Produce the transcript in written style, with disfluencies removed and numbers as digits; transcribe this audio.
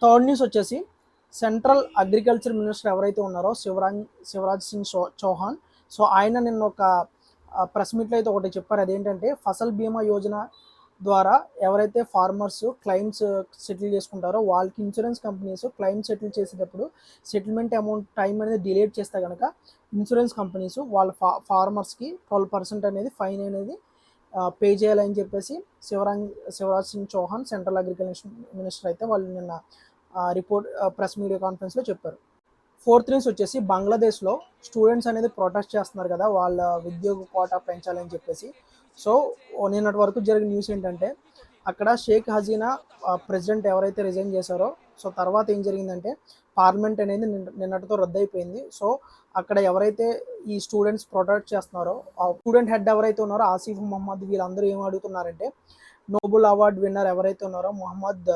Third news వచ్చేసి central agriculture minister ఎవరైతే ఉన్నారో శివరాజ్ సింగ్ చౌహాన్, సో ఆయన నిన్న ఒక ప్రెస్ మీట్లో అయితే ఒకటి చెప్పారు. అదేంటంటే ఫసల్ బీమా యోజన ద్వారా ఎవరైతే ఫార్మర్స్ క్లైమ్స్ సెటిల్ చేసుకుంటారో వాళ్ళకి ఇన్సూరెన్స్ కంపెనీస్ క్లైమ్ సెటిల్ చేసేటప్పుడు సెటిల్మెంట్ అమౌంట్ టైం అనేది డిలేట్ చేస్తే కనుక ఇన్సూరెన్స్ కంపెనీస్ వాళ్ళ ఫార్మర్స్కి 12% అనేది ఫైన్ అనేది పే చేయాలని చెప్పేసి Shivraj Singh Chouhan central agriculture minister అయితే వాళ్ళు నిన్న రిపోర్ట్ ప్రెస్ మీడియా కాన్ఫరెన్స్లో చెప్పారు. ఫోర్త్ న్యూస్ వచ్చేసి బంగ్లాదేశ్లో స్టూడెంట్స్ అనేది ప్రొటెస్ట్ చేస్తున్నారు కదా, వాళ్ళ ఉద్యోగ కోటా పెంచాలని చెప్పేసి. సో నిన్నటి వరకు జరిగిన న్యూస్ ఏంటంటే అక్కడ షేక్ హసీనా ప్రెసిడెంట్ ఎవరైతే రిజైన్ చేశారో, సో తర్వాత ఏం జరిగిందంటే పార్లమెంట్ అనేది నిన్నటితో రద్దయిపోయింది. సో అక్కడ ఎవరైతే ఈ స్టూడెంట్స్ ప్రొటెస్ట్ చేస్తున్నారో ఆ స్టూడెంట్ హెడ్ ఎవరైతే ఉన్నారో ఆసిఫ్ మహమ్మద్, వీళ్ళందరూ ఏం అడుగుతున్నారంటే నోబెల్ అవార్డ్ విన్నర్ ఎవరైతే ఉన్నారో మొహమ్మద్